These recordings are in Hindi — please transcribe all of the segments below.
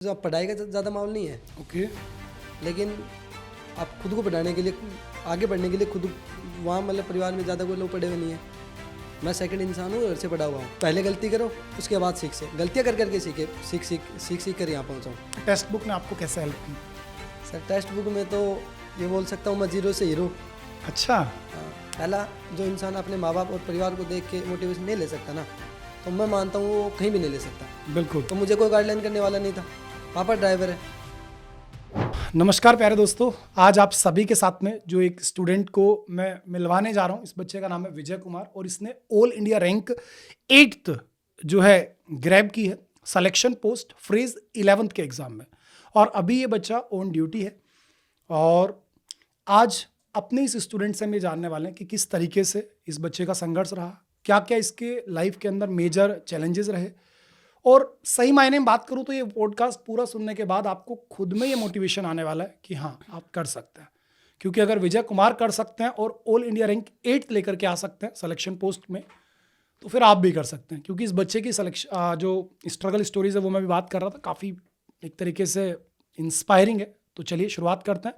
अब पढ़ाई का ज़्यादा माहौल नहीं है, ओके। लेकिन आप खुद को बढ़ाने के लिए, आगे बढ़ने के लिए खुद वहाँ मतलब परिवार में ज़्यादा कोई लोग पढ़े हुए नहीं है। मैं सेकंड इंसान हूँ, घर से पढ़ा हुआ हूँ। पहले गलती करो, उसके बाद सीख से गलतियाँ कर करके सीख कर यहाँ पहुँचा हूँ। टेक्स्ट बुक ने आपको कैसे हेल्प की? सर टेक्स्ट बुक में तो ये बोल सकता हूँ मैं जीरो से हीरो। अच्छा। पहला जो इंसान अपने माँ बाप और परिवार को देख के मोटिवेशन नहीं ले सकता ना, तो मैं मानता हूँ वो कहीं भी नहीं ले सकता। बिल्कुल। तो मुझे कोई गाइडलाइन करने वाला नहीं था, पापा ड्राइवर है। नमस्कार प्यारे दोस्तों, आज आप सभी के साथ में जो एक स्टूडेंट को मैं मिलवाने जा रहा हूँ, इस बच्चे का नाम है विजय कुमार और इसने ऑल इंडिया रैंक 8th जो है ग्रैब की है सिलेक्शन पोस्ट फ्रेज 11th के एग्ज़ाम में। और अभी ये बच्चा ऑन ड्यूटी है और आज अपने इस स्टूडेंट से हम ये जानने वाले हैं कि किस तरीके से इस बच्चे का संघर्ष रहा, क्या क्या इसके लाइफ के अंदर मेजर चैलेंजेस रहे। और सही मायने में बात करूं तो ये पॉडकास्ट पूरा सुनने के बाद आपको खुद में ये मोटिवेशन आने वाला है कि हाँ आप कर सकते हैं, क्योंकि अगर विजय कुमार कर सकते हैं और ऑल इंडिया रैंक 8 लेकर के आ सकते हैं सिलेक्शन पोस्ट में, तो फिर आप भी कर सकते हैं। क्योंकि इस बच्चे की सिलेक्शन जो स्ट्रगल स्टोरीज है वो मैं भी बात कर रहा था, काफ़ी एक तरीके से इंस्पायरिंग है। तो चलिए शुरुआत करते हैं।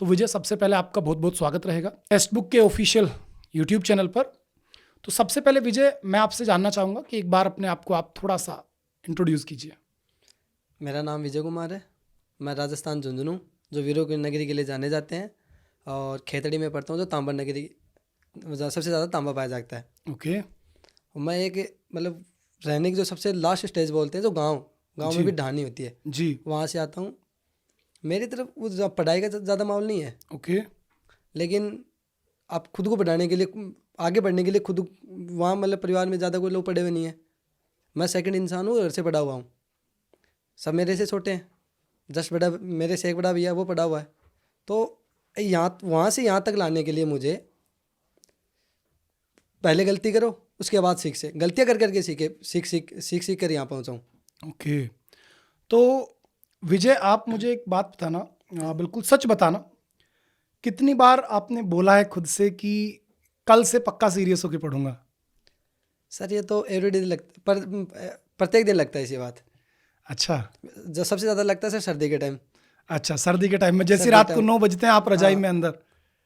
तो विजय, सबसे पहले आपका बहुत बहुत स्वागत रहेगा टेक्स्ट बुक के ऑफिशियल यूट्यूब चैनल पर। तो सबसे पहले विजय, मैं आपसे जानना चाहूँगा कि एक बार अपने आप को आप थोड़ा सा इंट्रोड्यूस कीजिए। मेरा नाम विजय कुमार है। मैं राजस्थान झुंझुनू, जो वीरों की नगरी के लिए जाने जाते हैं, और खेतड़ी में पढ़ता हूँ, जो तांबा नगरी सबसे ज़्यादा तांबा पाया जाता है। ओके। मैं एक मतलब रहने की जो सबसे लास्ट स्टेज बोलते हैं, जो गांव में भी ढानी होती है जी। वहाँ से आता हूँ। मेरी तरफ वो पढ़ाई का ज़्यादा माहौल नहीं है, ओके। लेकिन आप खुद को बढ़ाने के लिए, आगे बढ़ने के लिए खुद वहाँ मतलब परिवार में ज़्यादा कोई लोग पढ़े हुए नहीं है। मैं सेकंड इंसान हूँ, घर से पढ़ा हुआ हूँ। सब मेरे से छोटे हैं, जस्ट बड़ा मेरे से एक बड़ा भैया वो पढ़ा हुआ है। तो यहाँ वहाँ से यहाँ तक लाने के लिए मुझे पहले गलती करो, उसके बाद सीख से गलतियाँ कर करके सीख कर यहाँ पहुँचा हूँ। ओके। तो विजय, आप मुझे एक बात बताना, बिल्कुल सच बताना, कितनी बार आपने बोला है खुद से कि कल से पक्का सीरियस होकर पढ़ूंगा? सर ये तो एवरीडे प्रत्येक दिन लगता है इसी बात। अच्छा। जो सबसे ज़्यादा लगता है सर सर्दी के टाइम। अच्छा, सर्दी के टाइम में जैसे सर्दी रात को टाइम। 9 बजते हैं आप रजाई हाँ। में अंदर।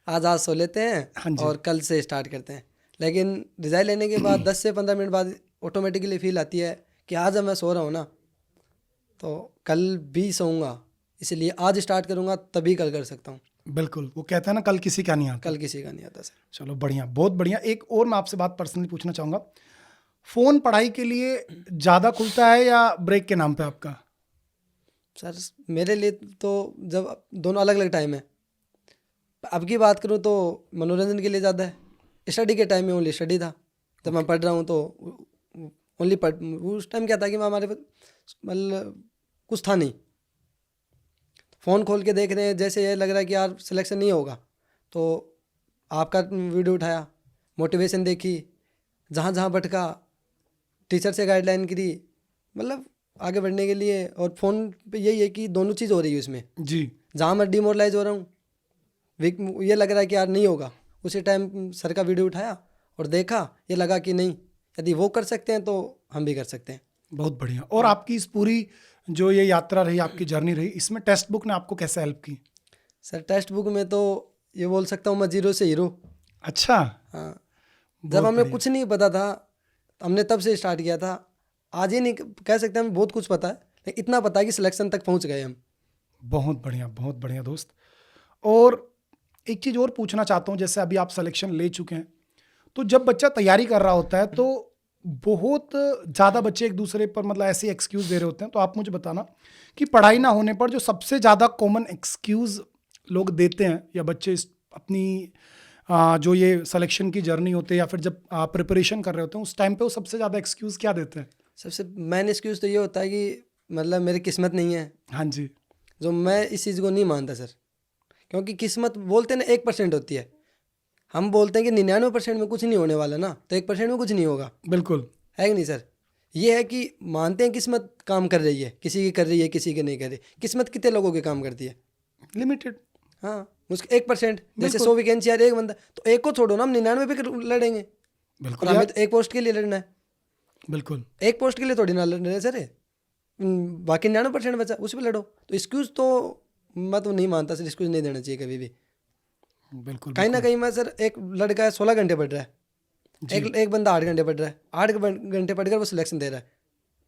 आज सो लेते हैं हाँ जी। और कल से स्टार्ट करते हैं। लेकिन रिजाइन लेने के बाद 10 से 15 मिनट बाद ऑटोमेटिकली फील आती है कि आज जब मैं सो रहा हूँ ना, तो कल भी सोऊंगा, इसलिए आज स्टार्ट करूँगा तभी कल कर सकता हूँ। बिल्कुल, वो कहते हैं ना, कल किसी का नहीं आता। कल किसी का नहीं आता सर। चलो बढ़िया, बहुत बढ़िया। एक और मैं आपसे बात पर्सनली पूछना चाहूँगा, फ़ोन पढ़ाई के लिए ज़्यादा खुलता है या ब्रेक के नाम पे आपका? सर मेरे लिए तो जब दोनों अलग अलग टाइम है। अब की बात करूँ तो मनोरंजन के लिए ज़्यादा है। स्टडी के टाइम में ओनली स्टडी था। जब मैं पढ़ रहा हूँ तो ओनली पढ़, उस टाइम क्या था कि हमारे पास मतलब कुछ था नहीं। फ़ोन खोल के देख रहे हैं, जैसे ये लग रहा है कि यार सिलेक्शन नहीं होगा, तो आपका वीडियो उठाया, मोटिवेशन देखी, जहाँ जहाँ भटका, टीचर से गाइडलाइन करी, मतलब आगे बढ़ने के लिए। और फ़ोन पे यही है कि दोनों चीज़ हो रही है उसमें। जी। जहाँ मैं डिमोरलाइज हो रहा हूँ, ये लग रहा है कि यार नहीं होगा, उसी टाइम सर का वीडियो उठाया और देखा, ये लगा कि नहीं, यदि वो कर सकते हैं तो हम भी कर सकते हैं। बहुत बढ़िया। और आपकी इस पूरी जो ये यात्रा रही, आपकी जर्नी रही, इसमें टेक्स्ट बुक ने आपको कैसे हेल्प की? सर टेक्स्ट बुक में तो ये बोल सकता हूँ मैं जीरो से हीरो। अच्छा। हाँ, जब बहुत हमें बढ़िया। कुछ नहीं पता था, हमने तब से स्टार्ट किया था। आज ही नहीं कह सकते हमें बहुत कुछ पता है, लेकिन इतना पता है कि सिलेक्शन तक पहुँच गए हम। बहुत बढ़िया दोस्त। और एक चीज़ और पूछना चाहता हूँ, जैसे अभी आप सिलेक्शन ले चुके हैं, तो जब बच्चा तैयारी कर रहा होता है तो बहुत ज़्यादा बच्चे एक दूसरे पर मतलब ऐसे एक्सक्यूज़ दे रहे होते हैं। तो आप मुझे बताना कि पढ़ाई ना होने पर जो सबसे ज़्यादा कॉमन एक्सक्यूज़ लोग देते हैं, या बच्चे अपनी जो ये सिलेक्शन की जर्नी होती है या फिर जब प्रिपरेशन कर रहे होते हैं उस टाइम पे, वो सबसे ज़्यादा एक्सक्यूज़ क्या देते हैं? सबसे मेन एक्सक्यूज़ तो ये होता है कि मतलब मेरी किस्मत नहीं है। हाँ जी। जो मैं इस चीज़ को नहीं मानता सर, क्योंकि किस्मत बोलते हैं ना 1% होती है। हम बोलते हैं कि 99% में कुछ नहीं होने वाला ना, तो 1% में कुछ नहीं होगा, बिल्कुल। है कि नहीं सर? ये है कि मानते हैं किस्मत काम कर रही है, किसी की कर रही है, किसी की नहीं कर रही। किस्मत कितने लोगों के काम करती है? लिमिटेड। हाँ, उसके 1%। जैसे बिल्कुल। 100 वैकेंसी आ रही है, एक बंदा, तो एक को छोड़ो ना, हम 99 पे लड़ेंगे। और बिल्कुल हमें यार। तो एक पोस्ट के लिए लड़ना है, बिल्कुल। एक पोस्ट के लिए थोड़ी ना लड़ रहे हैं सर। बाकी 99% बचा उस पर लड़ो। तो एक्सक्यूज़ तो मैं तो नहीं मानता सर, एक्सक्यूज़ नहीं देना चाहिए कभी भी। बिल्कुल कहीं ना कहीं मैं सर, एक लड़का है 16 घंटे पढ़ रहा है, एक बंदा 8 घंटे पढ़ रहा है, 8 घंटे पढ़कर वो सिलेक्शन दे रहा है,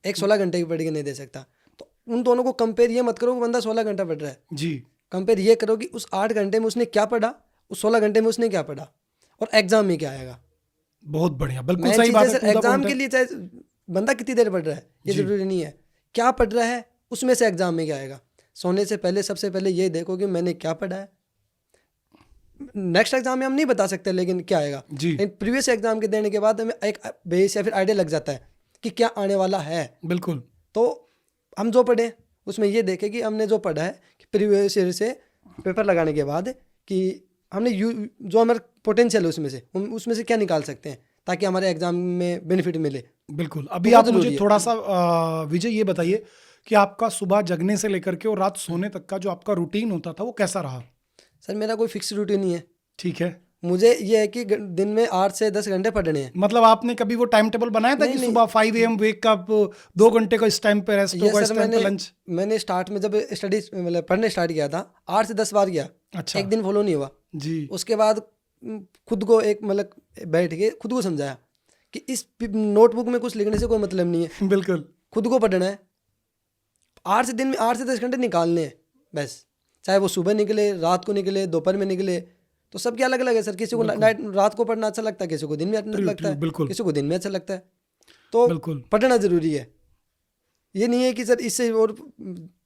एक 16 घंटे की पढ़ के नहीं दे सकता। तो उन दोनों को कंपेयर ये मत करो कि बंदा 16 घंटा पढ़ रहा है, जी कंपेयर ये करो कि उस 8 घंटे में उसने क्या पढ़ा, उस 16 घंटे में उसने क्या पढ़ा, और एग्जाम में क्या आएगा। बहुत बढ़िया, बिल्कुल मैं सही बात है। Sir to the exam point के है। लिए चाहे बंदा कितनी देर पढ़ रहा है ये जरूरी नहीं है, क्या पढ़ रहा है उसमें से एग्जाम में क्या आएगा। सोने से पहले सबसे पहले ये देखो कि मैंने क्या पढ़ा है। नेक्स्ट एग्जाम में हम नहीं बता सकते लेकिन क्या आएगा, जी लेकिन प्रीवियस एग्जाम के देने के बाद हमें एक बेस या फिर आइडिया लग जाता है कि क्या आने वाला है। बिल्कुल तो हम जो पढ़े उसमें ये देखें कि हमने जो पढ़ा है कि प्रीवियस ईयर से पेपर लगाने के बाद कि हमने जो हमारा पोटेंशियल है उसमें से क्या निकाल सकते हैं ताकि हमारे एग्जाम में बेनिफिट मिले। बिल्कुल। अभी बहुत आप मुझे जरूरी है। थोड़ा सा विजय ये बताइए कि आपका सुबह जगने से लेकर के और रात सोने तक का जो आपका रूटीन होता था वो कैसा रहा? सर मेरा कोई फिक्स रूटीन नहीं है, ठीक है। मुझे ये है कि दिन में 8 से 10 घंटे पढ़ने हैं। मतलब आपने कभी वो टाइम टेबल बनाया था नहीं, कि नहीं। सुबह 5 AM वेक अप, 2 घंटे का इस टाइम पे रेस्ट ये होगा, इस सर टाइम पे लंच? मैंने स्टार्ट में जब स्टडी मतलब पढ़ने स्टार्ट किया था 8 से 10 बार किया, अच्छा एक दिन फॉलो नहीं हुआ। जी उसके बाद खुद को एक मतलब बैठ के खुद को समझाया कि इस नोटबुक में कुछ लिखने से कोई मतलब नहीं है, बिल्कुल खुद को पढ़ना है। 8 से 10 घंटे निकालने हैं बस, चाहे वो सुबह निकले, रात को निकले, दोपहर में निकले, तो सबके अलग अलग है सर। किसी को नाइट रात को पढ़ना अच्छा लगता है, किसी को दिन में अच्छा लगता है, बिल्कुल किसी को दिन में अच्छा लगता है। तो बिल्कुल पढ़ना ज़रूरी है। ये नहीं है कि सर इससे और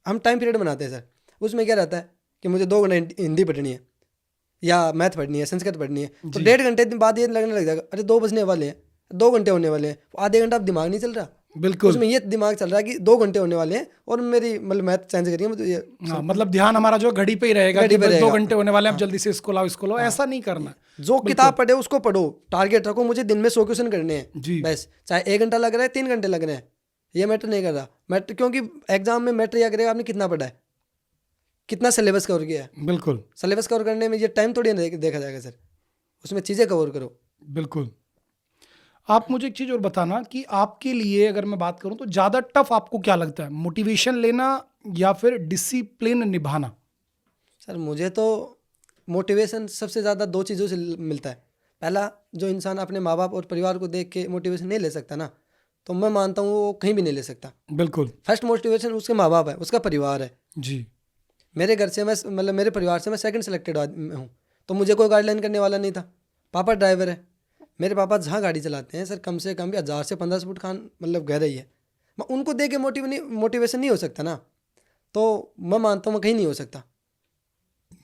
हम टाइम पीरियड बनाते हैं सर, उसमें क्या रहता है कि मुझे 2 घंटे हिंदी पढ़नी है या मैथ पढ़नी है, संस्कृत पढ़नी है, तो 1.5 घंटे बाद ये लगने लग जाएगा अरे 2 बजने वाले हैं, 2 घंटे होने वाले हैं, आधे घंटा अब दिमाग नहीं चल रहा। बिल्कुल। उसमें ये दिमाग चल रहा है कि 2 घंटे होने वाले हैं और मेरी मतलब मैथ साइंस करिए मुझे ये हाँ, मतलब ध्यान हमारा जो घड़ी पे ही रहेगा घड़ी कि पे बस 2 रहेगा। घंटे होने वाले हैं, अब जल्दी से इसको लाओ, ऐसा नहीं करना। जो किताब पढ़े उसको पढ़ो, टारगेट रखो मुझे दिन में 100 क्वेश्चन करने हैं जी बस, चाहे 1 घंटा लग रहा है 3 घंटे लग रहे हैं, ये मैटर नहीं कर रहा। मैटर क्योंकि एग्जाम में मैटर यह करेगा आपने कितना पढ़ा है, कितना सिलेबस कवर किया है। बिल्कुल सिलेबस कवर करने में ये टाइम थोड़ी ना देखा जाएगा सर, उसमें चीज़ें कवर करो। बिल्कुल। आप मुझे एक चीज़ और बताना कि आपके लिए अगर मैं बात करूं तो ज़्यादा टफ आपको क्या लगता है, मोटिवेशन लेना या फिर डिसिप्लिन निभाना? सर मुझे तो मोटिवेशन सबसे ज़्यादा 2 चीज़ों से मिलता है। पहला, जो इंसान अपने माँ बाप और परिवार को देख के मोटिवेशन नहीं ले सकता ना, तो मैं मानता हूँ वो कहीं भी नहीं ले सकता। बिल्कुल फर्स्ट मोटिवेशन उसके माँ बाप है, उसका परिवार है। जी मेरे घर से मैं मतलब मेरे परिवार से मैं सेकंड सेलेक्टेड हूँ, तो मुझे कोई गाइडलाइन करने वाला नहीं था। पापा ड्राइवर है, मेरे पापा जहाँ गाड़ी चलाते हैं सर कम से कम भी 1000 से 1500 फुट खान मतलब गहराई है। मैं उनको देख के मोटिवेशन नहीं हो सकता ना, तो मैं मानता हूँ मैं कहीं नहीं हो सकता।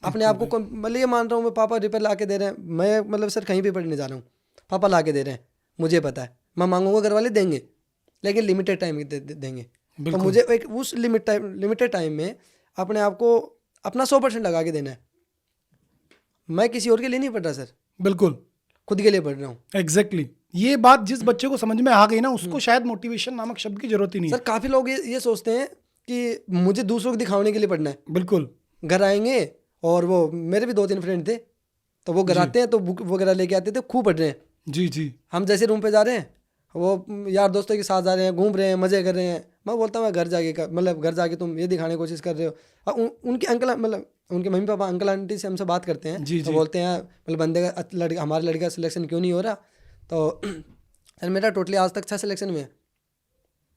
अपने आप को मतलब ये मान रहा हूँ मैं, पापा रिपेयर ला के दे रहे हैं, मैं मतलब सर कहीं भी पढ़ने जा रहा हूँ, पापा ला के दे रहे हैं, मुझे पता है मैं मांगूंगा घर वाले देंगे, लेकिन लिमिटेड टाइम देंगे। तो मुझे एक उस लिमिटेड टाइम में अपने आप को अपना 100% लगा के देना है। मैं किसी और के लिए नहीं पढ़ रहा सर, बिल्कुल खुद के लिए पढ़ रहा हूँ। एग्जैक्टली ये बात जिस बच्चे को समझ में आ गई ना, उसको शायद मोटिवेशन नामक शब्द की जरूरत ही नहीं सर है। काफ़ी लोग ये सोचते हैं कि मुझे दूसरों को दिखाने के लिए पढ़ना है। बिल्कुल घर आएंगे और वो मेरे भी 2-3 फ्रेंड थे, तो वो घर आते हैं तो बुक वगैरह लेके आते थे, खूब पढ़ रहे हैं। जी जी हम जैसे रूम पे जा रहे हैं, वो यार दोस्तों के साथ जा रहे हैं, घूम रहे हैं, मज़े कर रहे हैं। मैं बोलता हूँ मैं घर जाके मतलब घर जाके तुम ये दिखाने की कोशिश कर रहे हो। और उनके अंकल मतलब उनके मम्मी पापा अंकल आंटी से हमसे बात करते हैं, जी, तो जी। बोलते हैं मतलब बंदे का लड़का हमारे लड़के का सिलेक्शन क्यों नहीं हो रहा। तो सर मेरा टोटली आज तक 6 सिलेक्शन में है।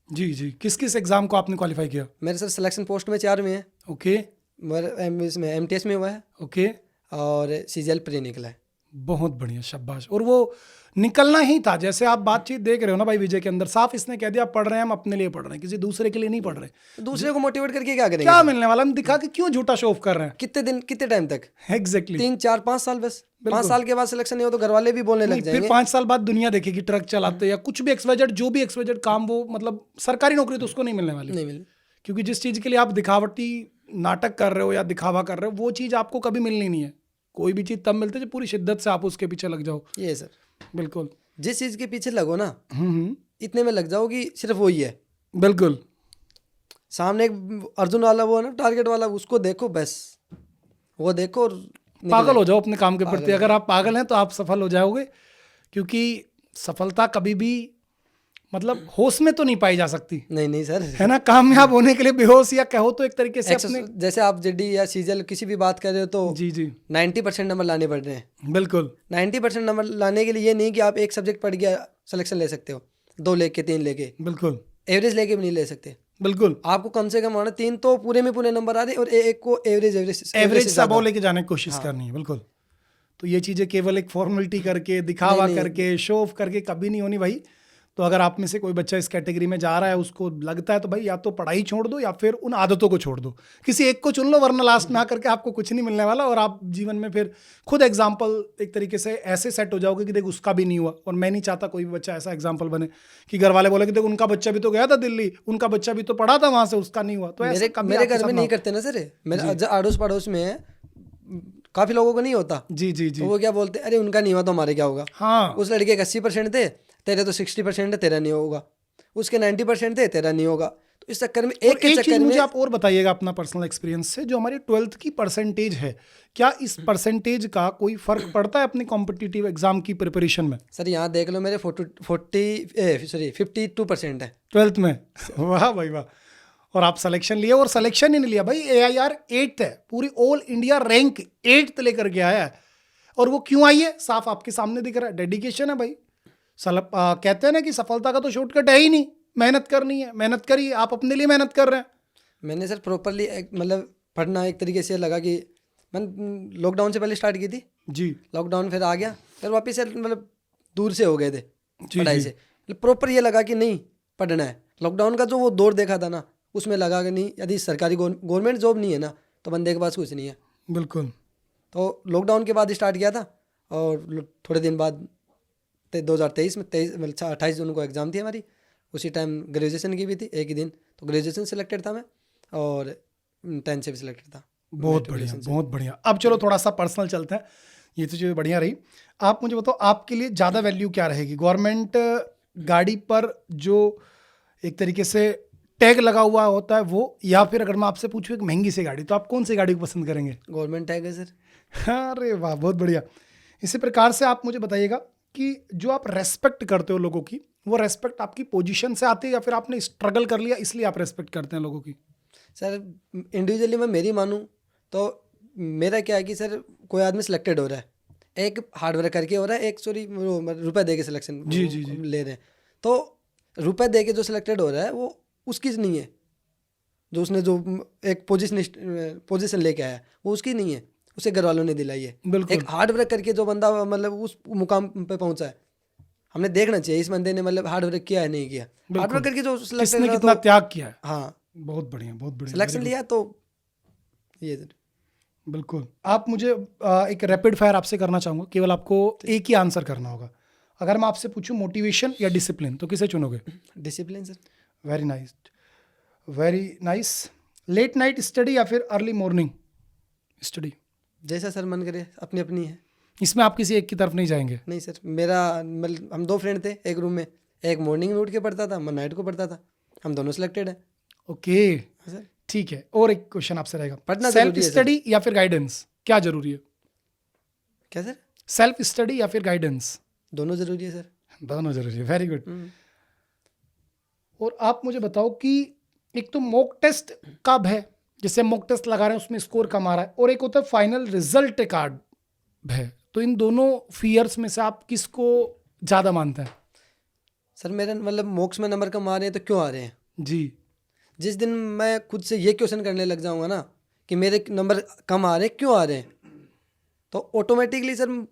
जी जी किस किस एग्जाम को आपने क्वालिफाई किया? मेरे सर सिलेक्शन पोस्ट में 4 में है, ओके मेरे इसमें MTS में हुआ है ओके और CGL प्री निकला है। बहुत बढ़िया शाबाश। और वो निकलना ही था, जैसे आप बातचीत देख रहे हो ना भाई विजय के अंदर, साफ इसने कह दिया पढ़ रहे हैं हम अपने लिए पढ़ रहे हैं, किसी दूसरे के लिए नहीं पढ़ रहे। तो दूसरे को मोटिवेट करके क्या करेंगे? क्या मिलने वाला, हम दिखा के क्यों झूठा शो ऑफ कर रहे हैं? कितने दिन कितने टाइम तक? एग्जैक्टली 3-4-5 साल बस। 5 साल के बाद सिलेक्शन नहीं हो तो घर वाले भी बोलने लग फिर जाएंगे। 5 साल बाद दुनिया देखेगी ट्रक चलाते या कुछ भी एक्सवाइजेड, जो भी एक्सवाइजेड काम, वो मतलब सरकारी नौकरी तो उसको नहीं मिलने वाली। नहीं मिले। क्योंकि जिस चीज़ के लिए आप दिखावटी नाटक कर रहे हो या दिखावा कर रहे हो, वो चीज़ आपको कभी मिलनी नहीं है। कोई भी चीज़ तब मिलती है जब पूरी शिद्दत से आप उसके पीछे लग जाओ। ये सर बिल्कुल जिस चीज़ के पीछे लगो ना, इतने में लग जाओ कि सिर्फ वही है। बिल्कुल सामने एक अर्जुन वाला वो है ना टारगेट वाला, उसको देखो बस, वो देखो और पागल हो जाओ अपने काम के प्रति। अगर आप पागल हैं तो आप सफल हो जाओगे, क्योंकि सफलता कभी भी मतलब होश में तो नहीं पाई जा सकती, नहीं नहीं सर, है ना। कामयाब होने के लिए बेहोश या कहो तो एक तरीके से अपने, जैसे आप जेडी या सीजल किसी भी बात कर रहे हो तो जी जी 90% नंबर लाने पड़ रहे हैं। बिल्कुल 90% नंबर लाने के लिए ये नहीं कि आप एक सब्जेक्ट पढ़ के सिलेक्शन ले सकते हो, 2 लेके 3 लेके, बिल्कुल एवरेज लेके भी नहीं ले सकते। बिल्कुल आपको कम से कम 3 तो पूरे में पूरे नंबर आ रहे हैं और एक को एवरेज सब लेके जाने की कोशिश करनी है। बिल्कुल, तो ये चीज़ें केवल एक फॉर्मेलिटी करके, दिखावा करके, शो ऑफ करके कभी नहीं होनी भाई। तो अगर आप में से कोई बच्चा इस कैटेगरी में जा रहा है, उसको लगता है तो भाई या तो पढ़ाई छोड़ दो या फिर उन आदतों को छोड़ दो, किसी एक को चुन लो, वरना लास्ट में आकर के आपको कुछ नहीं मिलने वाला और आप जीवन में फिर खुद एग्जाम्पल एक तरीके से ऐसे सेट हो जाओगे कि देख उसका भी नहीं हुआ। और मैं नहीं चाहता कोई भी बच्चा ऐसा एग्जाम्पल बने कि घर वाले बोले कि देख उनका बच्चा भी तो गया था दिल्ली, उनका बच्चा भी तो पढ़ा था वहां से, उसका नहीं हुआ। तो ऐसे मेरे घर में नहीं करते ना सर, मेरे अड़ोस पड़ोस में है, काफी लोगों को नहीं होता। जी जी जी, तो वो क्या बोलते हैं, अरे उनका नहीं हुआ तो हमारे क्या होगा। हाँ, उस लड़के के 80% थे, तेरे तो 60% है, तेरा नहीं होगा। उसके 90% थे, तेरा नहीं होगा। तो इस चक्कर में एक चीज मुझे आप और बताइएगा अपना पर्सनल एक्सपीरियंस से, जो हमारी 12th की परसेंटेज है, क्या इस परसेंटेज का कोई फर्क पड़ता है अपनी कॉम्पिटिटिव एग्जाम की प्रिपरेशन में? सर यहाँ देख लो, मेरे 52% है 12th में। वाह भाई वाह। और आप सिलेक्शन लिए, और सिलेक्शन ही नहीं लिया भाई, AIR 8th है, पूरी ऑल इंडिया रैंक 8th लेकर के आया है। और वो क्यों आई है, साफ आपके सामने दिख रहा है, डेडिकेशन है भाई। कहते हैं ना कि सफलता का तो शॉर्टकट है ही नहीं, मेहनत करनी है, मेहनत करिए, आप अपने लिए मेहनत कर रहे हैं। मैंने सर प्रॉपरली मतलब पढ़ना एक तरीके से लगा कि मैंने लॉकडाउन से पहले स्टार्ट की थी जी, लॉकडाउन फिर आ गया, फिर वापस से मतलब दूर से हो गए थे जी, पढ़ाई जी। से। प्रॉपर ये लगा कि नहीं पढ़ना है। लॉकडाउन का जो वो दौर देखा था ना, उसमें लगा कि नहीं, यदि सरकारी गवर्नमेंट जॉब नहीं है ना तो बंदे के पास कुछ नहीं है। बिल्कुल। तो लॉकडाउन के बाद स्टार्ट किया था और थोड़े दिन बाद 2023 में 28 जून को एग्ज़ाम थी हमारी। उसी टाइम ग्रेजुएशन की भी थी, एक ही दिन। तो ग्रेजुएशन सिलेक्टेड था मैं और 10th से भी सिलेक्टेड था। बहुत बढ़िया, बहुत बढ़िया। अब चलो थोड़ा सा पर्सनल चलते हैं, ये तो चीज़ बढ़िया रही। आप मुझे बताओ, आपके लिए ज़्यादा वैल्यू क्या रहेगी, गवर्नमेंट गाड़ी पर जो एक तरीके से टैग लगा हुआ होता है वो, या फिर अगर मैं आपसे पूछूं एक महंगी सी गाड़ी, तो आप कौन सी गाड़ी को पसंद करेंगे? गवर्नमेंट टैग है सर। अरे वाह, बहुत बढ़िया। इसी प्रकार से आप मुझे बताइएगा कि जो आप रेस्पेक्ट करते हो लोगों की, वो रेस्पेक्ट आपकी पोजीशन से आती है या फिर आपने स्ट्रगल कर लिया इसलिए आप रेस्पेक्ट करते हैं लोगों की? सर इंडिविजुअली मैं मेरी मानूं तो मेरा क्या है कि सर कोई आदमी सिलेक्टेड हो रहा है, एक हार्ड वर्क करके हो रहा है, एक रुपए दे के सिलेक्शन जी जी जी, ले रहे हैं। तो रुपए दे के जो सिलेक्टेड हो रहा है वो उसकी नहीं है, जो उसने जो एक पोजीशन लेके आया वो उसकी नहीं है, उसे घर वालों ने दिलाई है। बिल्कुल। एक हार्ड वर्क करके जो बंदा मतलब उस मुकाम पे पहुंचा है, हमने देखना चाहिए इस बंदे ने मतलब हार्ड वर्क किया है नहीं किया। हार्ड वर्क करके जो किसने कितना त्याग किया है। हाँ, बहुत बढ़िया, बहुत बढ़िया। सिलेक्शन लिया तो ये बिल्कुल। आप मुझे एक रैपिड फायर आपसे करना चाहूँगा, केवल आपको एक ही आंसर करना होगा। अगर मैं आपसे पूछूं मोटिवेशन या डिसिप्लिन, तो किसे चुनोगे? Discipline sir. Very nice, very nice. Late night study या फिर अर्ली मॉर्निंग स्टडी? जैसा सर मन करे, अपनी अपनी है। इसमें आप किसी एक की तरफ नहीं जाएंगे? नहीं सर, मेरा मतलब हम 2 फ्रेंड थे एक रूम में, एक मॉर्निंग में उठ के पढ़ता था, मैं नाइट को पढ़ता था, हम दोनों सिलेक्टेड हैं। ओके सर ठीक है। और एक क्वेश्चन आपसे रहेगा, पढ़ना सेल्फ जरूरी है सर। स्टडी या फिर गाइडेंस, क्या जरूरी है? क्या सर? सेल्फ स्टडी या फिर गाइडेंस? दोनों जरूरी है सर। दोनों जरूरी है, वेरी गुड। और आप मुझे बताओ कि एक तो मॉक टेस्ट कब है, जैसे मॉक टेस्ट लगा रहे हैं उसमें स्कोर कम आ रहा है, और एक होता है फाइनल रिजल्ट कार्ड है, तो इन दोनों फियर्स में से आप किसको ज़्यादा मानते हैं? सर मेरे मतलब मॉक्स में नंबर कम आ रहे हैं तो क्यों आ रहे हैं, जी, जिस दिन मैं खुद से ये क्वेश्चन करने लग जाऊंगा ना कि मेरे नंबर कम आ रहे हैं, क्यों आ रहे हैं, तो ऑटोमेटिकली सर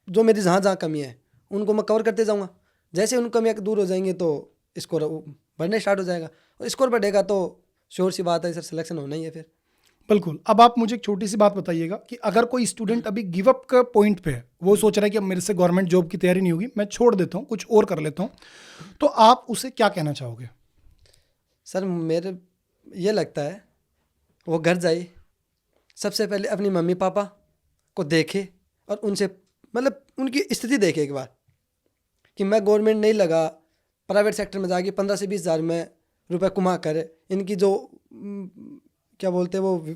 जो मेरी जहाँ जहाँ कमियाँ हैं उनको मैं कवर करते जाऊँगा। जैसे उन कमियाँ दूर हो जाएंगी तो स्कोर बढ़ने स्टार्ट हो जाएगा, और स्कोर बढ़ेगा तो श्योर सी बात है सर सिलेक्शन होना ही है फिर। बिल्कुल। अब आप मुझे एक छोटी सी बात बताइएगा कि अगर कोई स्टूडेंट अभी गिव अप का पॉइंट पे है, वो सोच रहा है कि अब मेरे से गवर्नमेंट जॉब की तैयारी नहीं होगी, मैं छोड़ देता हूँ, कुछ और कर लेता हूँ, तो आप उसे क्या कहना चाहोगे? सर मेरे ये लगता है वो घर जाए, सबसे पहले अपनी मम्मी पापा को देखे और उनसे मतलब उनकी स्थिति देखे एक बार कि मैं गवर्नमेंट नहीं लगा, प्राइवेट सेक्टर में जाके 15 से 20 हज़ार में रुपए कमा कर इनकी जो क्या बोलते हैं वो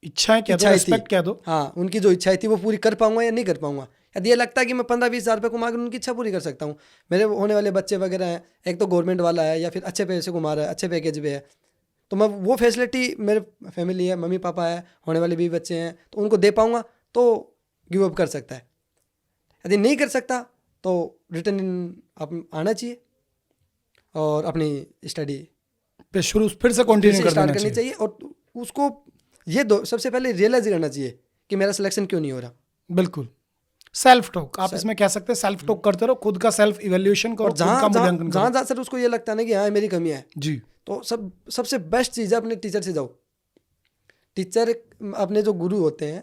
इच्छाएं कह दो, रिस्पेक्ट कह दो, हाँ उनकी जो इच्छाएं थी वो पूरी कर पाऊंगा या नहीं कर पाऊंगा, यदि ये लगता है कि मैं 15-20 हज़ार रुपये कमा कर उनकी इच्छा पूरी कर सकता हूँ, मेरे होने वाले बच्चे वगैरह हैं, एक तो गवर्नमेंट वाला है या फिर अच्छे पैसे कमा रहा है, अच्छे पैकेज पे है, तो मैं वो फैसिलिटी, मेरे फैमिली है, मम्मी पापा है, होने वाले भी बच्चे हैं, तो उनको दे पाऊँगा तो गिव अप कर सकता है। यदि नहीं कर सकता तो रिटर्न इन आना चाहिए और अपनी स्टडी पे शुरू फिर से कंटिन्यू कर स्टार्ट देना करनी चाहिए। चाहिए और उसको ये दो सबसे पहले रियलाइज करना चाहिए कि मेरा सिलेक्शन क्यों नहीं हो रहा। बिल्कुल, सेल्फ टॉक आप इसमें कह सकते हैं, सेल्फ टॉक करते रहो, खुद का सेल्फ इवैल्यूएशन करो, और खुद का मूल्यांकन जहाँ करो। सर उसको ये लगता है ना कि हाँ मेरी कमियाँ है, जी, तो सबसे बेस्ट चीज़ है अपने टीचर से जाओ। टीचर अपने जो गुरु होते हैं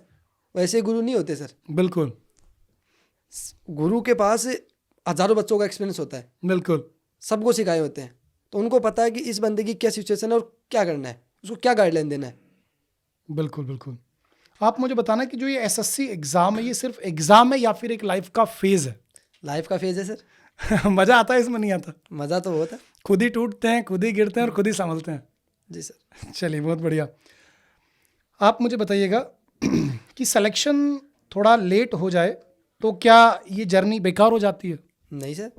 वैसे गुरु नहीं होते सर। बिल्कुल गुरु के पास हज़ारों बच्चों का एक्सपीरियंस होता है, बिल्कुल सबको सिखाए होते हैं, तो उनको पता है कि इस बंदे की क्या सिचुएशन है और क्या करना है, उसको क्या गाइडलाइन देना है। बिल्कुल बिल्कुल। आप मुझे बताना कि जो ये एसएससी एग्जाम है, ये सिर्फ एग्जाम है या फिर एक लाइफ का फेज है? लाइफ का फेज है सर। मजा आता है इसमें? नहीं आता? मज़ा तो होता है। खुद ही टूटते हैं, खुद ही गिरते हैं और खुद ही संभलते हैं। जी सर। चलिए, बहुत बढ़िया। आप मुझे बताइएगा कि सिलेक्शन थोड़ा लेट हो जाए तो क्या ये जर्नी बेकार हो जाती है? नहीं सर।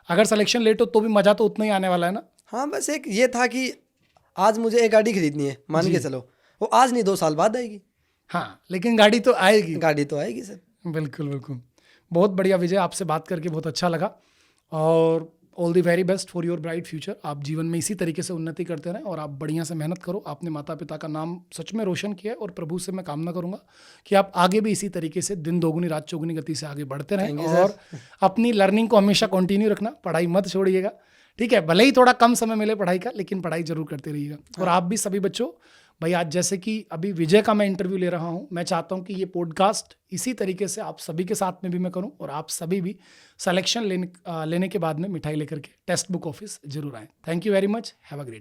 अगर सिलेक्शन लेट हो तो भी मज़ा तो उतना ही आने वाला है ना? हाँ, बस एक ये था कि आज मुझे एक गाड़ी खरीदनी है, मान के चलो वो आज नहीं 2 साल बाद आएगी। हाँ, लेकिन गाड़ी तो आएगी। गाड़ी तो आएगी सर। बिल्कुल बिल्कुल। बहुत बढ़िया विजय, आपसे बात करके बहुत अच्छा लगा और all the very best for your bright future. आप जीवन में इसी तरीके से उन्नति करते रहें और आप बढ़िया से मेहनत करो। आपने माता पिता का नाम सच में रोशन किया है और प्रभु से मैं कामना करूंगा कि आप आगे भी इसी तरीके से दिन दोगुनी रात चौगुनी गति से आगे बढ़ते रहें और अपनी लर्निंग को हमेशा कंटिन्यू रखना, पढ़ाई मत छोड़िएगा, ठीक है? भले ही थोड़ा कम समय मिले पढ़ाई का, लेकिन पढ़ाई जरूर करते रहिएगा। और आप भी सभी बच्चों, भाई आज जैसे कि अभी विजय का मैं इंटरव्यू ले रहा हूं, मैं चाहता हूं कि ये पॉडकास्ट इसी तरीके से आप सभी के साथ में भी मैं करूं और आप सभी भी सिलेक्शन लेने के बाद में मिठाई लेकर के टेक्स्ट बुक ऑफिस जरूर आएँ। Thank you very much, have a great day.